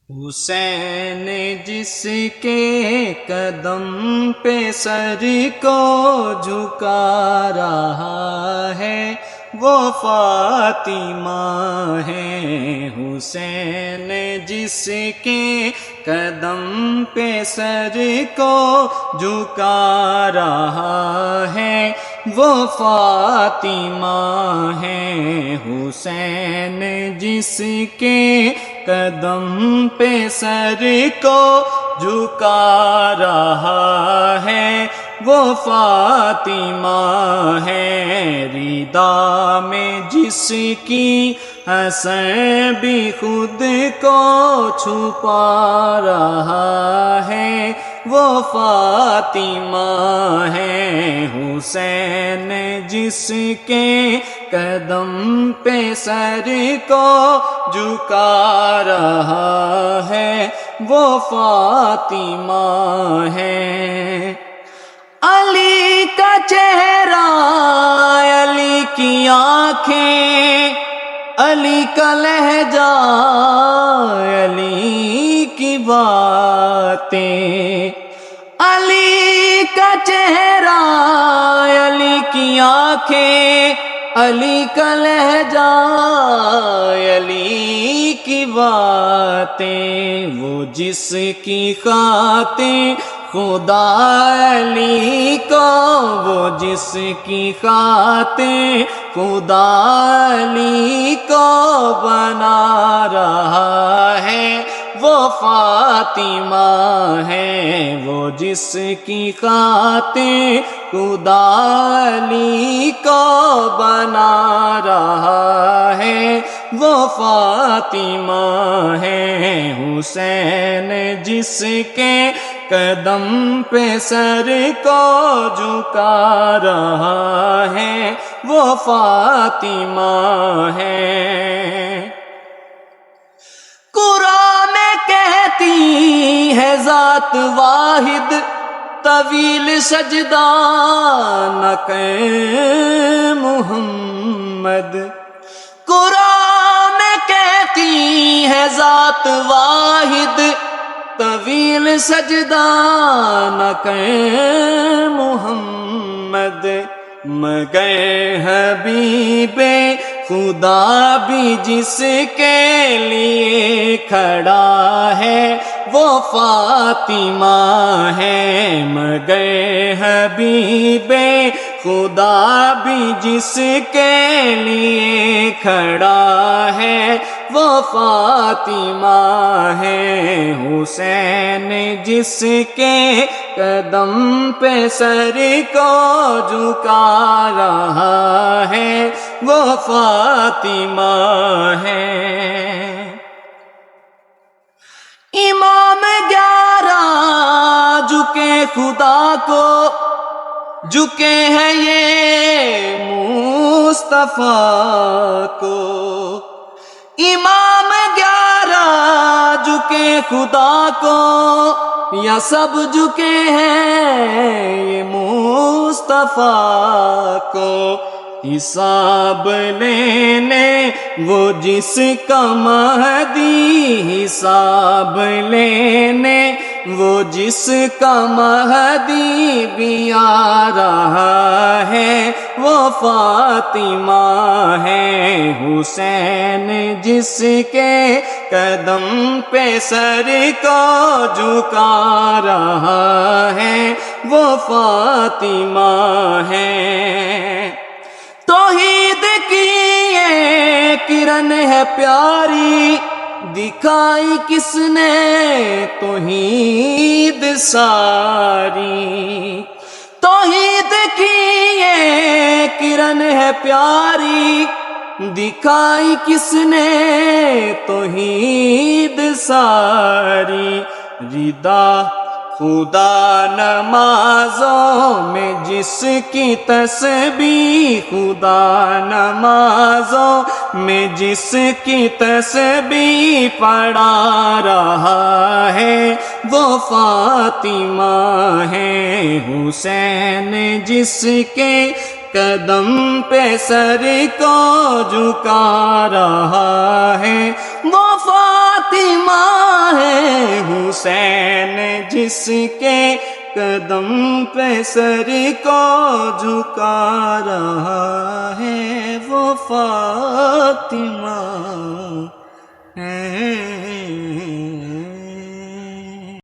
حسین جس کے قدم پہ سر کو جھکا رہا ہے وہ فاطمہ ہے۔ حسین جس کے قدم پہ سر کو جھکا رہا ہے وہ فاطمہ ہے۔ حسین جس کے قدم پہ سر کو جھکا رہا ہے وہ فاطمہ ہے۔ ردا میں جس کی حسن بھی خود کو چھپا رہا ہے وہ فاطمہ ہے۔ حسین جس کے قدم پہ سر کو جھکا رہا ہے وہ فاطمہ ہے۔ علی کا چہرہ، علی کی آنکھیں، علی کا لہجہ، علی کی باتیں، علی کا چہرہ، علی کی آنکھیں، علی کا لہجہ، علی کی باتیں، وہ جس کی خاطر خدا علی کو، وہ جس کی خاطر خدا علی کو بنا رہا ہے وہ فاطمہ ہے۔ وہ جس کی خاطر خدا علی کو بنا رہا ہے وہ فاطمہ ہے۔ حسین جس کے قدم پہ سر کو جھکا رہا ہے وہ فاطمہ ہے۔ قرآن کہتی ہے ذات واحد طویل سجدہ نہ کر محمد۔ قرآن کہتی ہے ذات واحد طویل سجدہ نہ کر محمد، مگر حبیب خدا بھی جس کے لیے کھڑا ہے وہ فاطمہ ہے۔ مگر حبیب خدا بھی جس کے لیے کھڑا ہے وہ فاطمہ ہے۔ حسین جس کے قدم پہ سر کو جھکا رہا ہے وہ فاطمہ ہے۔ امام 11 جھکے خدا کو، جھکے ہیں یہ مصطفیٰ کو۔ امام 11 جھکے خدا کو یا سب جھکے ہیں یہ مصطفیٰ کو۔ حساب لینے وہ جس کا مہدی، حساب لینے وہ جس کا مہدی بھی آ رہا ہے وہ فاطمہ ہے۔ حسین جس کے قدم پہ سر کو جھکا رہا ہے وہ فاطمہ ہے۔ توحید کی یہ کرن ہے پیاری، دکھائی کس نے توحید ساری۔ توحید کی یہ کرن ہے پیاری، دکھائی کس نے توحید ساری۔ ردا خدا نمازوں میں جس کی تسبیح، خدا نمازوں میں جس کی تسبیح پڑھا رہا ہے وہ فاطمہ ہے۔ حسین جس کے قدم پہ سر کو جھکا رہا ہے وہ فاطمہ ہے۔ حسین جس کے قدم پہ سر کو جھکا رہا ہے وہ فاطمہ ہے